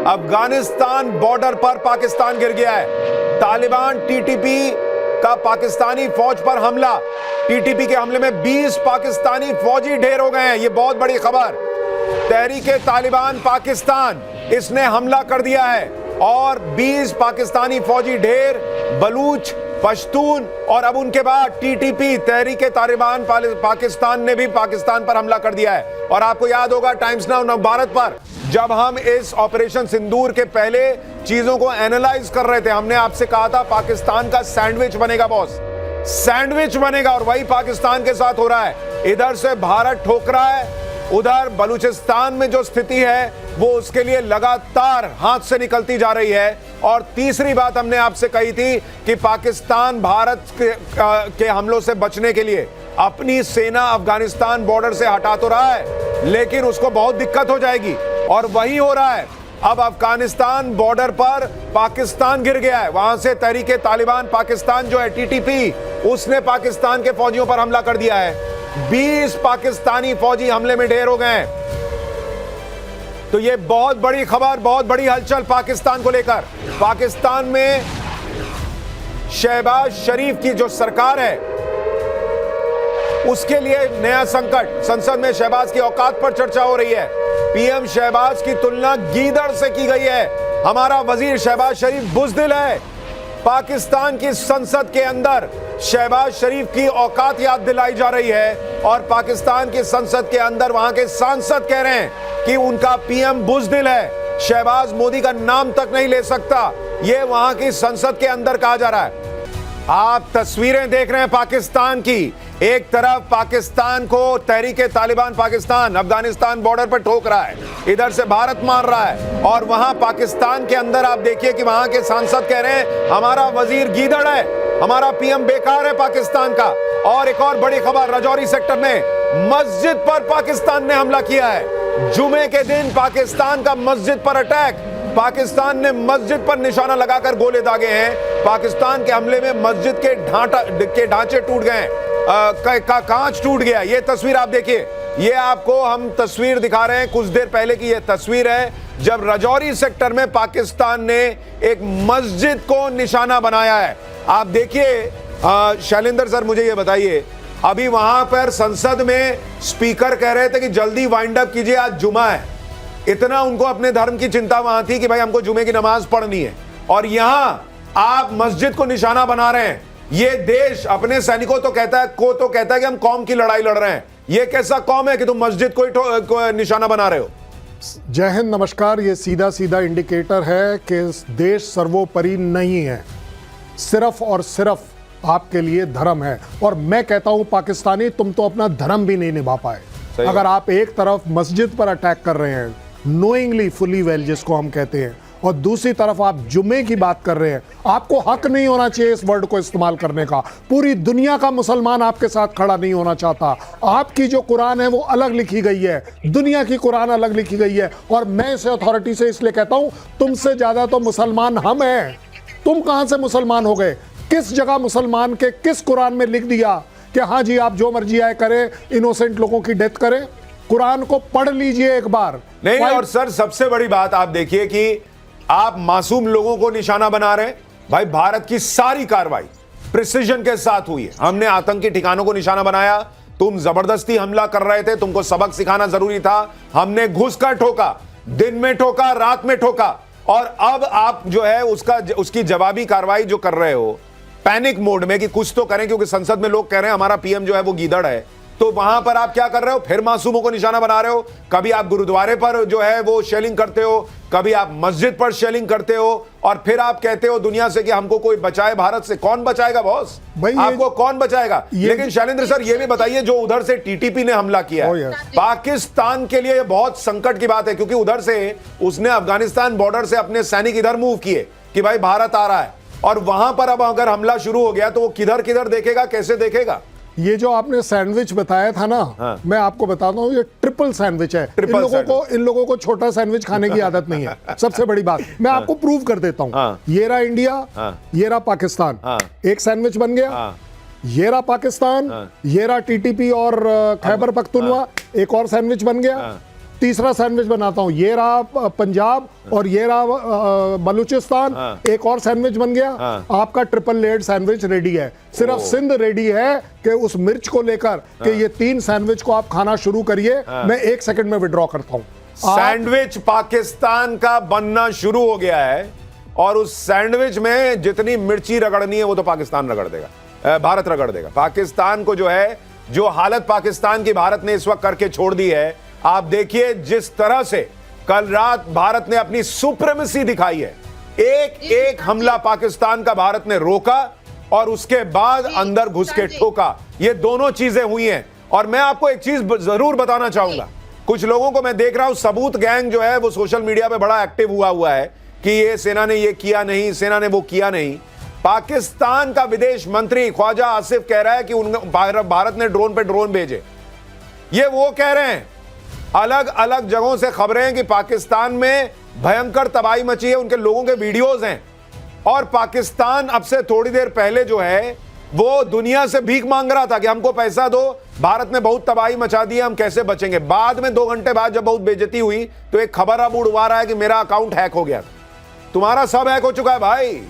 Afghanistan border पर पाकिस्तान गिर गया है। तालिबान टीटीपी का पाकिस्तानी फौज पर हमला। टीटीपी के हमले में 20 पाकिस्तानी फौजी ढेर हो गए हैं। यह बहुत बड़ी खबर। तहरीके तालिबान पाकिस्तान इसने हमला कर दिया है और 20 पाकिस्तानी फौजी ढेर, बलूच, पश्तून और अब उनके बाद टीटीपी तहरीके तालिबान पाकिस्तान ने भी पाकिस्तान पर हमला कर दिया है। और आपको याद होगा टाइम्स नाउ नवभारत पर जब हम इस ऑपरेशन सिंदूर के पहले चीजों को एनालाइज कर रहे थे, हमने आपसे कहा था पाकिस्तान का सैंडविच बनेगा बॉस, सैंडविच बनेगा। और वही पाकिस्तान के साथ हो रहा है। इधर से भारत ठोक रहा है, उधर बलूचिस्तान में जो स्थिति है वो उसके लिए लगातार हाथ से निकलती जा रही है। और तीसरी बात हमने आपसे कही थी कि पाकिस्तान भारत के हमलों से बचने के लिए अपनी सेना अफगानिस्तान बॉर्डर से हटा तो रहा है, लेकिन उसको बहुत दिक्कत हो जाएगी। और वही हो रहा है। अब अफगानिस्तान बॉर्डर पर पाकिस्तान गिर गया है। वहां से तहरीके तालिबान पाकिस्तान जो है टीटीपी, उसने पाकिस्तान के फौजियों पर हमला कर दिया है। 20 पाकिस्तानी फौजी हमले में ढेर हो गए हैं। तो यह बहुत बड़ी खबर, बहुत बड़ी हलचल पाकिस्तान को लेकर। पाकिस्तान में शहबाज शरीफ की जो सरकार है उसके लिए नया संकट। संसद में शहबाज की औकात पर चर्चा हो रही है। पीएम शहबाज की तुलना गीदड़ से की गई है। हमारा वजीर शहबाज शरीफ बुज़दिल है। पाकिस्तान की संसद के अंदर शहबाज शरीफ की औकात याद दिलाई जा रही है और पाकिस्तान की संसद के अंदर वहां के सांसद कह रहे हैं कि उनका पीएम बुज़दिल है, शहबाज मोदी का नाम तक नहीं ले सकता। यह वहां की संसद के अंदर कहा जा रहा है। आप तस्वीरें देख रहे हैं पाकिस्तान की। एक तरफ पाकिस्तान को तहरीके तालिबान पाकिस्तान अफगानिस्तान बॉर्डर पर ठोक रहा है, इधर से भारत मार रहा है। और वहां पाकिस्तान के अंदर आप देखिए कि वहां के सांसद कह रहे हैं हमारा वजीर गीदड़ है, हमारा पीएम बेकार है पाकिस्तान का। और एक और बड़ी खबर, राजौरी सेक्टर में मस्जिद पर पाकिस्तान ने हमला किया है। जुमे के दिन पाकिस्तान का मस्जिद पर अटैक। पाकिस्तान ने मस्जिद पर निशाना लगाकर गोले दागे हैं। पाकिस्तान के हमले में मस्जिद के ढांचे टूट गए, कांच टूट गया। ये तस्वीर आप देखिए। ये आपको हम तस्वीर दिखा रहे हैं कुछ देर पहले की। ये तस्वीर है जब राजौरी सेक्टर में पाकिस्तान ने एक मस्जिद को निशाना बनाया है। आप देखिए शैलेंद्र सर, मुझे ये बताइए, अभी वहां पर संसद में स्पीकर कह रहे थे कि जल्दी वाइंड अप कीजिए, आज जुमा है। इतना उनको अपने धर्म की चिंता वहां थी कि भाई हमको जुमे की नमाज पढ़नी है, और यहां आप मस्जिद को निशाना बना रहे हैं। ये देश अपने सैनिकों तो कहता है कि हम कौम की लड़ाई लड़ रहे हैं। ये कैसा कौम है कि तुम मस्जिद को निशाना बना रहे हो? जय हिंद, नमस्कार। ये सीधा सीधा इंडिकेटर है कि देश सर्वोपरि नहीं है, सिर्फ और सिर्फ आपके लिए धर्म है। और मैं कहता हूं पाकिस्तानी, तुम तो अपना धर्म भी नहीं निभा पाए। अगर आप एक तरफ मस्जिद पर अटैक कर रहे हैं नोइंगली, फुली वेल जिसको हम कहते हैं, और दूसरी तरफ आप जुम्मे की बात कर रहे हैं, आपको हक नहीं होना चाहिए इस वर्ड को इस्तेमाल करने का। पूरी दुनिया का मुसलमान आपके साथ खड़ा नहीं होना चाहता। आपकी जो कुरान है वो अलग लिखी गई है, दुनिया की कुरान अलग लिखी गई है। और मैं इसे अथॉरिटी से इसलिए कहता हूं, तुमसे ज्यादा तो मुसलमान हम हैं। तुम कहां से मुसलमान हो गए? किस जगह मुसलमान के किस कुरान में लिख दिया कि हाँ जी आप जो मर्जी आए करें, इनोसेंट लोगों की डेथ करें? कुरान को पढ़ लीजिए एक बार। नहीं, और सर सबसे बड़ी बात आप देखिए कि आप मासूम लोगों को निशाना बना रहे हैं। भाई भारत की सारी कार्रवाई प्रिसिजन के साथ हुई है। हमने आतंकी ठिकानों को निशाना बनाया, तुम जबरदस्ती हमला कर रहे थे, तुमको सबक सिखाना जरूरी था। हमने घुसकर ठोका, दिन में ठोका, रात में ठोका। और अब आप जो है उसकी जवाबी कार्रवाई जो कर रहे हो पैनिक मोड में कि कुछ तो करें, क्योंकि संसद में लोग कह रहे हैं हमारा पीएम जो है वो गीदड़ है। तो वहां पर आप क्या कर रहे हो? फिर मासूमों को निशाना बना रहे हो। कभी आप गुरुद्वारे पर जो है वो शेलिंग करते हो, कभी आप मस्जिद पर शेलिंग करते हो, और फिर आप कहते हो दुनिया से कि हमको कोई बचाए भारत से। कौन बचाएगा बॉस? आपको कौन बचाएगा? लेकिन शैलेंद्र सर ये भी बताइए, जो उधर से टीटीपी ने हमला किया है, पाकिस्तान के लिए बहुत संकट की बात है, क्योंकि उधर से उसने अफगानिस्तान बॉर्डर से अपने सैनिक इधर मूव किए कि भाई भारत आ रहा है, और वहां पर अब अगर हमला शुरू हो गया तो वो किधर किधर देखेगा, कैसे देखेगा? ये जो आपने सैंडविच बताया था ना, हाँ। मैं आपको बताता हूँ ये ट्रिपल सैंडविच है। इन लोगों को छोटा सैंडविच खाने की आदत नहीं है। सबसे बड़ी बात मैं आपको प्रूव कर देता हूँ। हाँ। ये रहा इंडिया, हाँ। ये रहा पाकिस्तान, हाँ। एक सैंडविच बन गया। हाँ। ये रहा पाकिस्तान, ये रहा टीटीपी और खैबर पख्तूनवा, एक और सैंडविच बन गया। तीसरा सैंडविच बनाता हूं, ये रहा पंजाब और ये रहा बलूचिस्तान, एक और सैंडविच बन गया, आपका ट्रिपल लेयर्ड सैंडविच रेडी है। सिर्फ सिंध रेडी है कि उस मिर्च को लेकर कि ये 3 सैंडविच को आप खाना शुरू करिए। मैं 1 सेकंड में विड्रॉ करता हूं। सैंडविच पाकिस्तान का बनना शुरू हो गया है और उस सैंडविच में जितनी मिर्ची रगड़नी है वो तो पाकिस्तान रगड़ देगा, भारत रगड़ देगा। पाकिस्तान को जो है, जो हालत पाकिस्तान की भारत ने इस वक्त करके छोड़ दी है, आप देखिए जिस तरह से कल रात भारत ने अपनी सुप्रीमेसी दिखाई है। एक एक हमला पाकिस्तान का भारत ने रोका और उसके बाद अंदर घुस के ठोका। ये दोनों चीजें हुई हैं। और मैं आपको एक चीज जरूर बताना चाहूंगा, कुछ लोगों को मैं देख रहा हूं, सबूत गैंग जो है वो सोशल मीडिया पे बड़ा एक्टिव हुआ है कि ये सेना ने ये किया नहीं, सेना ने वो किया नहीं। पाकिस्तान का विदेश मंत्री ख्वाजा आसिफ कह रहा है कि भारत ने ड्रोन पे ड्रोन भेजे। ये वो कह रहे हैं, अलग अलग जगहों से खबरें हैं कि पाकिस्तान में भयंकर तबाही मची है, उनके लोगों के वीडियोस हैं। और पाकिस्तान अब से थोड़ी देर पहले जो है वो दुनिया से भीख मांग रहा था कि हमको पैसा दो, भारत ने बहुत तबाही मचा दी है, हम कैसे बचेंगे। बाद में 2 घंटे बाद जब बहुत बेइज्जती हुई तो एक खबर अब उड़वा रहा है कि मेरा अकाउंट हैक हो गया। तुम्हारा सब हैक हो चुका है भाई,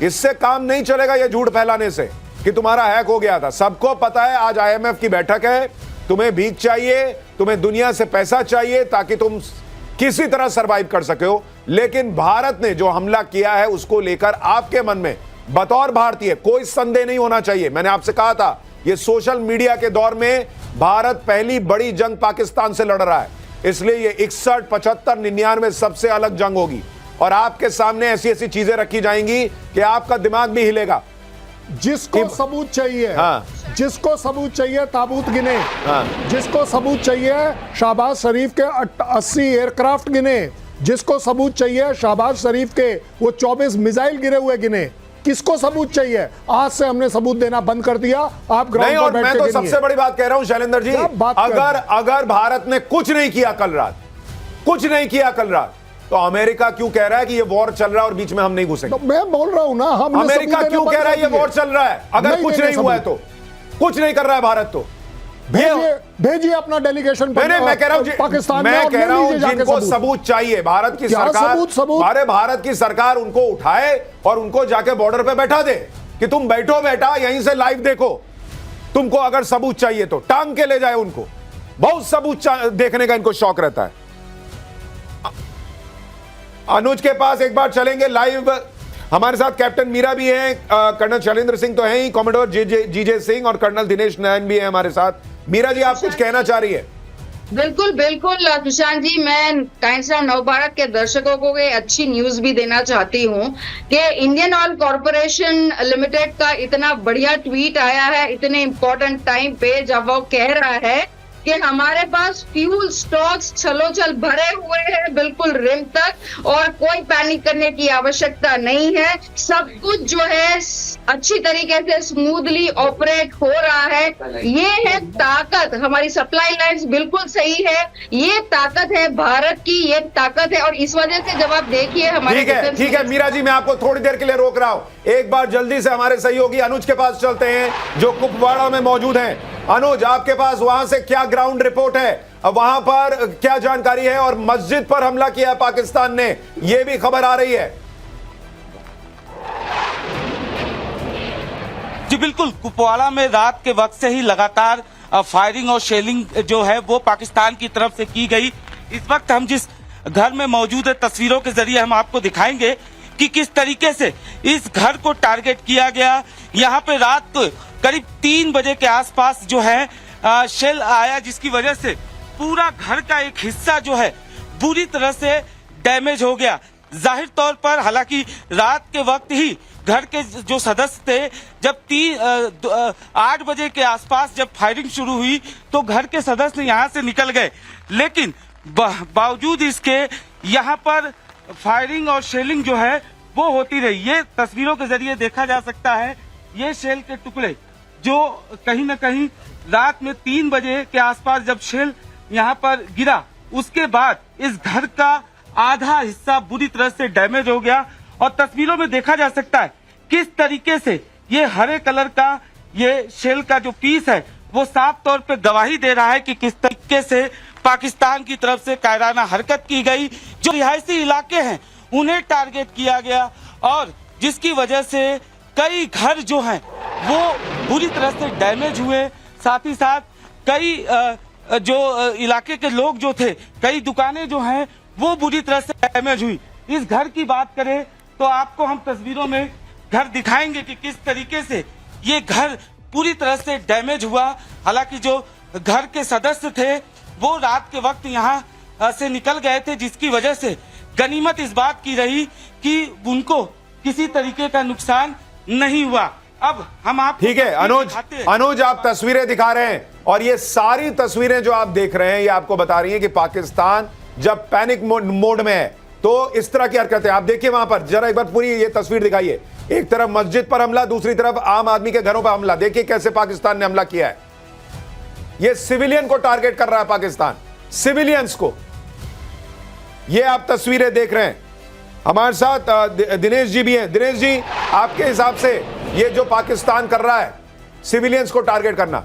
इससे काम नहीं चलेगा ये झूठ फैलाने से कि तुम्हारा हैक हो गया था। सबको पता है आज IMF की बैठक है, तुम्हें भीख चाहिए, तुम्हें दुनिया से पैसा चाहिए ताकि तुम किसी तरह सरवाइव कर सके हो। लेकिन भारत ने जो हमला किया है उसको लेकर आपके मन में बतौर भारतीय कोई संदेह नहीं होना चाहिए। मैंने आपसे कहा था ये सोशल मीडिया के दौर में भारत पहली बड़ी जंग पाकिस्तान से लड़ रहा है, इसलिए ये 61, 75, 99 सबसे अलग जंग होगी और आपके सामने ऐसी ऐसी चीजें रखी जाएंगी कि आपका दिमाग भी हिलेगा। जिसको सबूत चाहिए, जिसको सबूत चाहिए ताबूत गिने, जिसको सबूत चाहिए शहबाज शरीफ के 80 एयरक्राफ्ट गिने, जिसको सबूत चाहिए शहबाज शरीफ के वो 24 मिसाइल गिरे हुए गिने। किसको सबूत चाहिए? आज से हमने सबूत देना बंद कर दिया। आप ग्राउंड पर बैठ के मैं तो सबसे बड़ी बात कह रहा हूं शैलेंद्र जी, अगर भारत ने कुछ नहीं किया कल रात, कुछ नहीं किया कल रात, तो अमेरिका क्यों कह रहा है कि ये वॉर चल रहा है और बीच में हम नहीं घुसेंगे? तो मैं बोल रहा हूं ना, हम अमेरिका क्यों कह रहा है ये वॉर चल रहा है? अगर कुछ नहीं हुआ है तो कुछ नहीं कर रहा है भारत, तो भेजिए अपना डेलीगेशन। मैं कह रहा हूं पाकिस्तान में, मैं कह रहा हूं जिनको सबूत चाहिए, भारत की सरकार, हमारे भारत की सरकार उनको उठाए और उनको जाके बॉर्डर पे बैठा दे कि तुम बैठो बेटा, यहीं से लाइव देखो। तुमको अगर सबूत चाहिए तो टांग के ले जाए उनको। बहुत सबूत देखने का इनको शौक रहता है। अनुज के पास एक बार चलेंगे लाइव, हमारे साथ कैप्टन मीरा भी हैं, कर्नल शैलेंद्र सिंह तो हैं ही, कॉमोडोर जीजे सिंह और कर्नल दिनेश नयन भी हैं हमारे साथ। मीरा जी, आप कुछ कहना चाह रही है? बिल्कुल बिल्कुल सुशांत जी, मैं टाइम्स ऑफ नवभारत के दर्शकों को अच्छी न्यूज भी देना चाहती हूँ कि इंडियन ऑयल कॉर्पोरेशन लिमिटेड का इतना बढ़िया ट्वीट आया है इतने इम्पोर्टेंट टाइम पे, जब वो कह रहा है कि हमारे पास फ्यूल स्टॉक्स छलोछल भरे हुए हैं बिल्कुल रिम तक और कोई पैनिक करने की आवश्यकता नहीं है। सब कुछ जो है अच्छी तरीके से स्मूथली ऑपरेट हो रहा है। ये है ताकत, हमारी सप्लाई लाइंस बिल्कुल सही है, ये ताकत है भारत की, ये ताकत है। और इस वजह से जब आप देखिए हमारे, ठीक है मीरा जी, मैं आपको थोड़ी देर के लिए रोक रहा हूं। एक बार जल्दी से हमारे सहयोगी अनुज के पास चलते हैं जो कुपवाड़ा में मौजूद हैं। अनुज, आपके पास वहां से क्या ग्राउंड रिपोर्ट है, वहां पर क्या जानकारी है? और मस्जिद पर हमला किया पाकिस्तान ने, यह भी खबर आ रही है। जी बिल्कुल, कुपवाड़ा में रात के वक्त से ही लगातार फायरिंग और शेलिंग जो है वो पाकिस्तान की तरफ से की गई। इस वक्त हम जिस घर में मौजूद है, तस्वीरों के जरिए हम आपको दिखाएंगे कि किस तरीके से इस घर को टारगेट किया गया। यहाँ पे रात करीब 3 बजे के आसपास जो है शेल आया, जिसकी वजह से पूरा घर का एक हिस्सा जो है बुरी तरह से डैमेज हो गया। जाहिर तौर पर हालांकि रात के वक्त ही घर के जो सदस्य थे, जब 8 बजे के आसपास जब फायरिंग शुरू हुई तो घर के सदस्य यहाँ से निकल गए, लेकिन बावजूद इसके यहाँ पर फायरिंग और शेलिंग जो है वो होती रही। ये तस्वीरों के जरिए देखा जा सकता है, ये शेल के टुकड़े जो कहीं न कहीं रात में 3 बजे के आसपास जब शेल यहाँ पर गिरा, उसके बाद इस घर का आधा हिस्सा बुरी तरह से डैमेज हो गया। और तस्वीरों में देखा जा सकता है किस तरीके से ये हरे कलर का ये शेल का जो पीस है वो साफ तौर पे गवाही दे रहा है कि किस तरीके से पाकिस्तान की तरफ से कायराना हरकत की गई। जो रिहायशी इलाके हैं उन्हें टारगेट किया गया और जिसकी वजह से कई घर जो हैं वो बुरी तरह से डैमेज हुए। साथ ही साथ कई जो इलाके के लोग जो थे, कई दुकानें जो हैं वो बुरी तरह से डैमेज हुई। इस घर की बात करें तो आपको हम तस्वीरों में घर दिखाएंगे कि किस तरीके से ये घर पूरी तरह से डैमेज हुआ। हालांकि जो घर के सदस्य थे वो रात के वक्त यहाँ से निकल गए थे, जिसकी वजह से गनीमत इस बात की रही कि उनको किसी तरीके का नुकसान नहीं हुआ। अब हम आप ठीक है अनुज आप तस्वीरें दिखा रहे हैं और ये सारी तस्वीरें जो आप देख रहे हैं ये आपको बता रही हैं कि पाकिस्तान जब पैनिक मोड में है तो इस तरह की हरकतें। आप देखिए वहां पर जरा एक बार पूरी ये तस्वीर दिखाइए। एक तरफ मस्जिद पर हमला, दूसरी तरफ आम आदमी के घरों पर हमला। देखिए कैसे पाकिस्तान ने हमला किया है। ये सिविलियन को टारगेट कर रहा है पाकिस्तान, सिविलियंस को। ये आप तस्वीरें देख रहे हैं। हमारे साथ दिनेश जी भी हैं। दिनेश जी, आपके हिसाब से ये जो पाकिस्तान कर रहा है सिविलियंस को टारगेट करना,